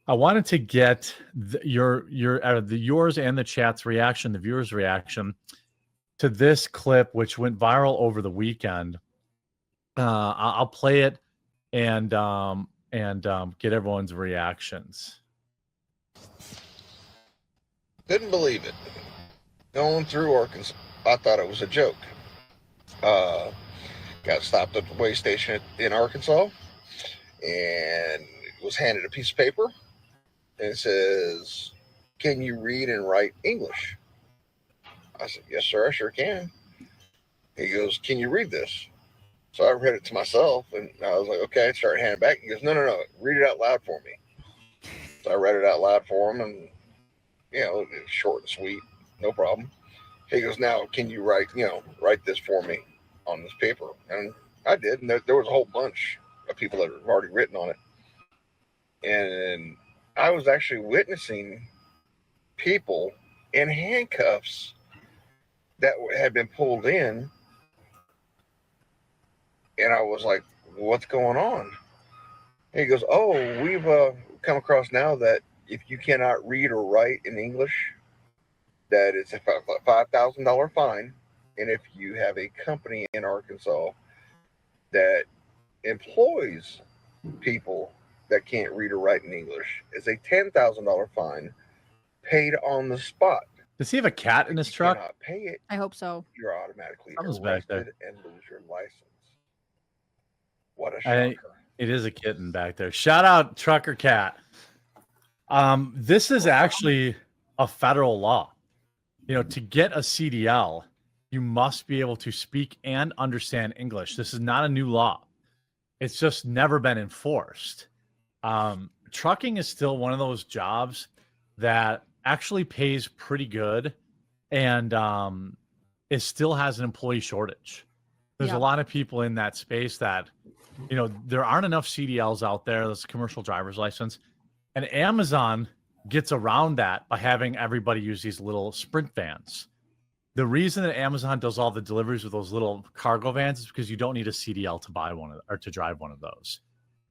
I wanted to get yours and the chat's reaction, the viewers' reaction to this clip, which went viral over the weekend. I'll play it and get everyone's reactions. Couldn't believe it. Going through Arkansas, I thought it was a joke. Got stopped at the way station in Arkansas and was handed a piece of paper. And it says, "Can you read and write English?" I said, "Yes, sir, I sure can." He goes, "Can you read this?" So I read it to myself, and I was like, okay. I started handing it back. He goes, no, read it out loud for me. So I read it out loud for him, and, it's short and sweet, no problem. He goes, "Now, can you write this for me on this paper?" And I did, and there was a whole bunch of people that had already written on it. And I was actually witnessing people in handcuffs that had been pulled in. And I was like, "What's going on?" And he goes, "Oh, we've come across now that if you cannot read or write in English, that it's a $5,000 fine. And if you have a company in Arkansas that employs people that can't read or write in English, it's a $10,000 fine paid on the spot." Does he have a cat in his truck? Cannot pay it. I hope so. You're automatically Someone's back there. arrested and lose your license. What a shocker. It is a kitten back there. Shout out Trucker Cat. This is actually a federal law. To get a CDL, you must be able to speak and understand English. This is not a new law. It's just never been enforced. Trucking is still one of those jobs that actually pays pretty good, and it still has an employee shortage. There's a lot of people in that space that, there aren't enough CDLs out there. That's a commercial driver's license. And Amazon gets around that by having everybody use these little sprint vans. The reason that Amazon does all the deliveries with those little cargo vans is because you don't need a CDL to buy one or to drive one of those.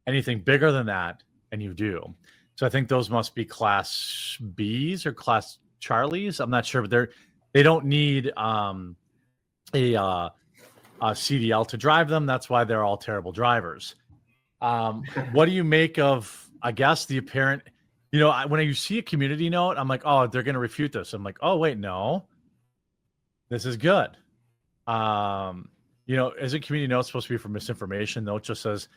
Anything bigger than that, and you do. So I think those must be Class Bs or Class Charlies. I'm not sure, but they don't need a CDL to drive them. That's why they're all terrible drivers. What do you make of, I guess, the apparent, when you see a community note, I'm like, oh, they're going to refute this. I'm like, oh, wait, no, this is good. Isn't community note supposed to be for misinformation? Note just says,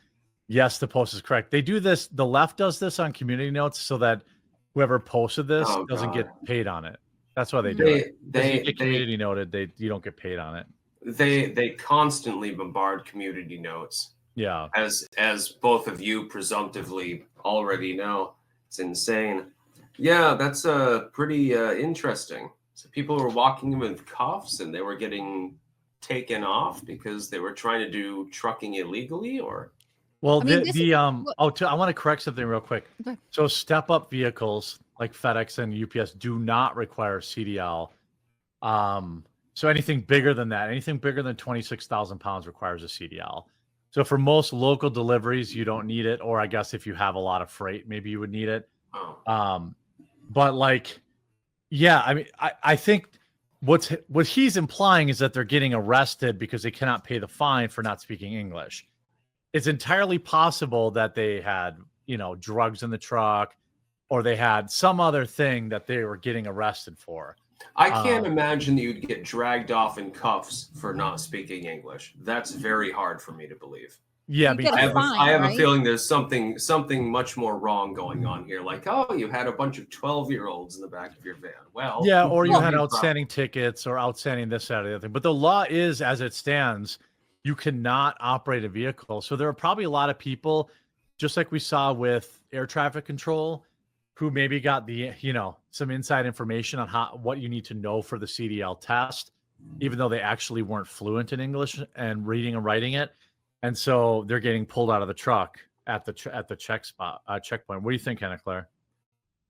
yes, the post is correct. They do this. The left does this on community notes so that whoever posted this doesn't get paid on it. That's why they do it. They get community noted. You don't get paid on it. They constantly bombard community notes. Yeah. As both of you presumptively already know. It's insane. Yeah, that's pretty interesting. So people were walking with cuffs and they were getting taken off because they were trying to do trucking illegally, or? Well, I want to correct something real quick. Okay. So step up vehicles like FedEx and UPS do not require CDL. So anything bigger than that, anything bigger than 26,000 pounds requires a CDL. So for most local deliveries, you don't need it. Or I guess if you have a lot of freight, maybe you would need it. But I think what he's implying is that they're getting arrested because they cannot pay the fine for not speaking English. It's entirely possible that they had, drugs in the truck, or they had some other thing that they were getting arrested for. I can't imagine that you'd get dragged off in cuffs for not speaking English. That's very hard for me to believe. Yeah, I have a feeling there's something much more wrong going on here. Like, oh, you had a bunch of 12-year-olds in the back of your van. Well, yeah, or you had outstanding tickets or outstanding this, that, or the other thing. But the law is, as it stands, you cannot operate a vehicle. So there are probably a lot of people, just like we saw with air traffic control, who maybe got the, some inside information on what you need to know for the CDL test, even though they actually weren't fluent in English and reading and writing it. And so they're getting pulled out of the truck at the checkpoint. What do you think, Hannah Claire?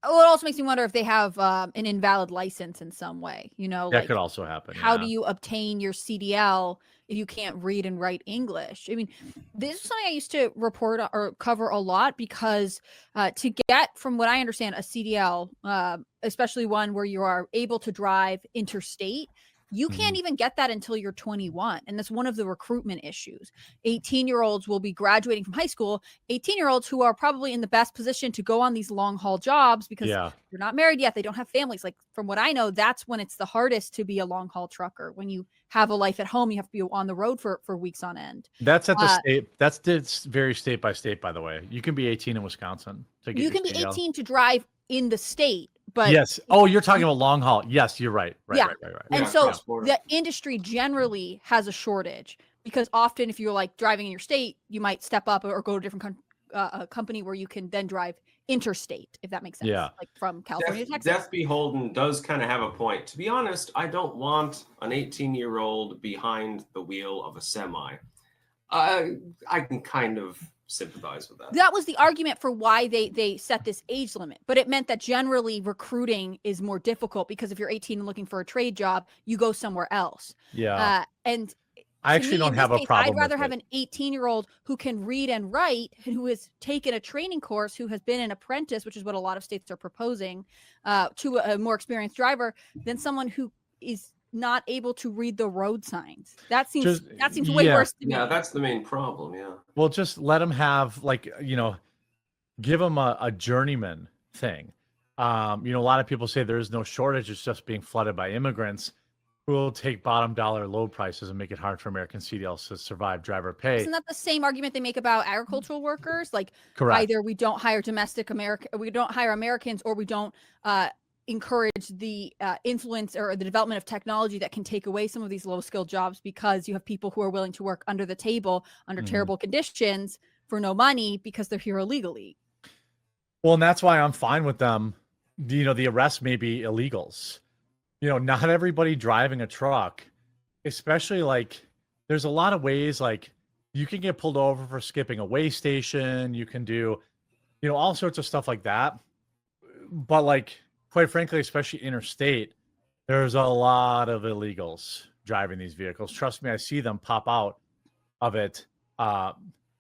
Well, it also makes me wonder if they have an invalid license in some way. That Like could also happen. how yeah. do you obtain your CDL if you can't read and write English? I mean, this is something I used to report or cover a lot because to get, from what I understand, a CDL, especially one where you are able to drive interstate, you can't even get that until you're 21. And that's one of the recruitment issues. 18-year-olds will be graduating from high school, 18-year-olds who are probably in the best position to go on these long haul jobs because Yeah. they're not married yet. They don't have families. Like from what I know, that's when it's the hardest to be a long haul trucker. When you have a life at home, you have to be on the road for weeks on end. That's at the state. That's very state by state, by the way. You can be 18 in Wisconsin to get You your can be CDL. 18 to drive in the state, but Yes. Oh, you're talking about long haul. Yes, you're right. Right. Yeah. Right. and Yeah, so cross-border. the industry generally has a shortage because often if you're like driving in your state, you might step up or go to a different company where you can then drive interstate, if that makes sense. Yeah. Like from California to Texas. Death Beholden does kind of have a point. To be honest, I don't want an 18-year-old behind the wheel of a semi. I can kind of sympathize with that. That was the argument for why they set this age limit, but it meant that generally recruiting is more difficult because if you're 18 and looking for a trade job, you go somewhere else. Yeah. And I actually don't have a problem. I'd rather with have it. an 18-year-old who can read and write, and who has taken a training course, who has been an apprentice, which is what a lot of states are proposing, to a more experienced driver than someone who is not able to read the road signs. That seems way yeah. worse to me. Yeah, that's the main problem. Yeah. Well, just let them have, like, give them a journeyman thing. A lot of people say there is no shortage. It's just being flooded by immigrants who will take bottom dollar low prices and make it hard for American CDLs to survive driver pay. Isn't that the same argument they make about agricultural workers? Like Correct. either we don't hire we don't hire Americans, or we don't encourage the influence or the development of technology that can take away some of these low skilled jobs because you have people who are willing to work under the table under terrible conditions for no money because they're here illegally. Well, and that's why I'm fine with them. The arrests may be illegals. Not everybody driving a truck, especially like there's a lot of ways, like you can get pulled over for skipping a way station. You can do, all sorts of stuff like that. But like, quite frankly, especially interstate, there's a lot of illegals driving these vehicles. Trust me, I see them pop out of it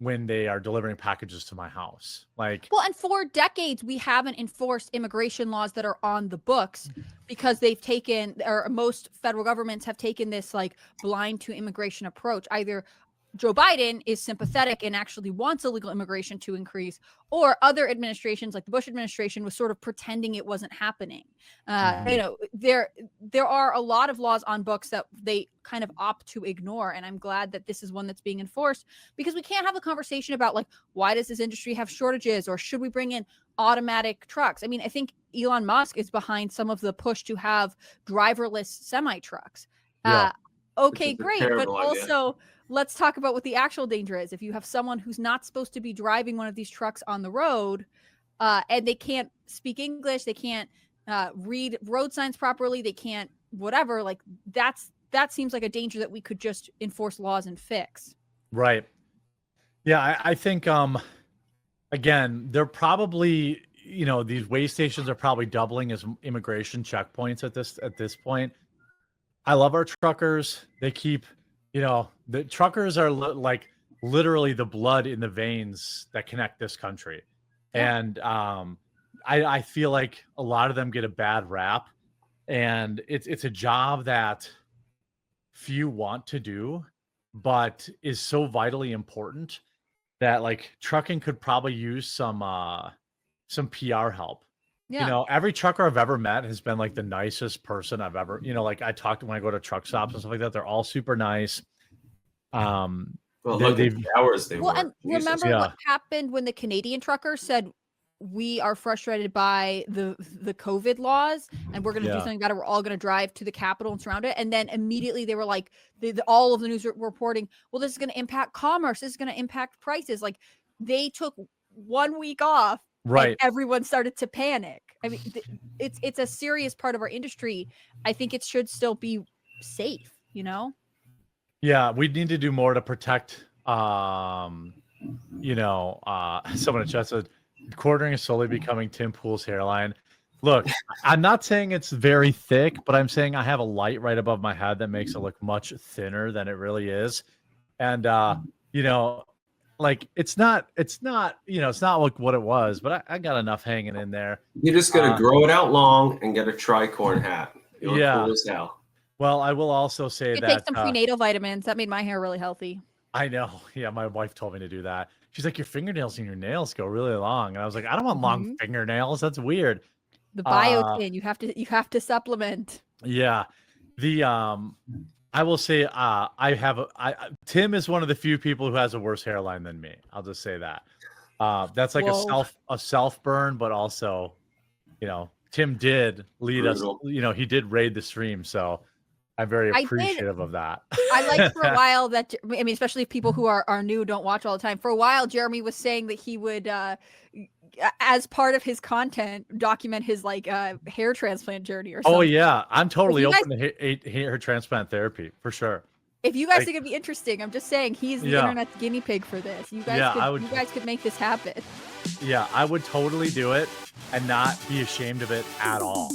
when they are delivering packages to my house. Like, well, and for decades we haven't enforced immigration laws that are on the books because they've taken, or most federal governments have taken this like blind to immigration approach. Either Joe Biden is sympathetic and actually wants illegal immigration to increase, or other administrations like the Bush administration was sort of pretending it wasn't happening. There are a lot of laws on books that they kind of opt to ignore. And I'm glad that this is one that's being enforced, because we can't have a conversation about like, why does this industry have shortages, or should we bring in automatic trucks? I mean, I think Elon Musk is behind some of the push to have driverless semi trucks. Yeah. Okay, great. But terrible idea. also, let's talk about what the actual danger is. If you have someone who's not supposed to be driving one of these trucks on the road, and they can't speak English, they can't read road signs properly, they can't whatever, like that seems like a danger that we could just enforce laws and fix. right. Yeah, I think again, they're probably, these way stations are probably doubling as immigration checkpoints at this point. I love our truckers. They keep, the truckers are like literally the blood in the veins that connect this country. Yeah. And I feel like a lot of them get a bad rap, and it's a job that few want to do, but is so vitally important that like trucking could probably use some PR help. Yeah. Every trucker I've ever met has been like the nicest person I've ever, like I talk to when I go to truck stops and stuff like that. They're all super nice. Well, look at the hours they Well, work. and Jesus. remember what happened when the Canadian truckers said, we are frustrated by the COVID laws and we're going to do something about it. We're all going to drive to the Capitol and surround it. And then immediately they were like, all of the news reporting, well, this is going to impact commerce. This is going to impact prices. Like they took 1 week off. Right. And everyone started to panic. I mean, it's a serious part of our industry. I think it should still be safe, Yeah, we need to do more to protect, someone in chat said, quartering is slowly becoming Tim Pool's hairline. Look, I'm not saying it's very thick, but I'm saying I have a light right above my head that makes it look much thinner than it really is. And you know, like it's not it's not like what it was, but I got enough hanging in there. You just got to grow it out long and get a tricorn hat. You look Yeah. cool as hell. Well, I will also say You that take some prenatal vitamins. That made my hair really healthy. I know. Yeah, my wife told me to do that. She's like, your fingernails and your nails go really long. And I was like, I don't want long fingernails. That's weird. The biotin, you have to supplement. Yeah. The I will say Tim is one of the few people who has a worse hairline than me. I'll just say that. That's like a self burn, but also, Tim did lead Brutal. us, he did raid the stream, so I'm very appreciative of that. I liked for a while that, I mean, especially people who are new, don't watch all the time. For a while, Jeremy was saying that he would, as part of his content, document his hair transplant journey or something. Oh yeah, I'm totally open to hair transplant therapy for sure. If you guys think it'd be interesting, I'm just saying he's the internet's guinea pig for this. You guys could make this happen. Yeah, I would totally do it and not be ashamed of it at all.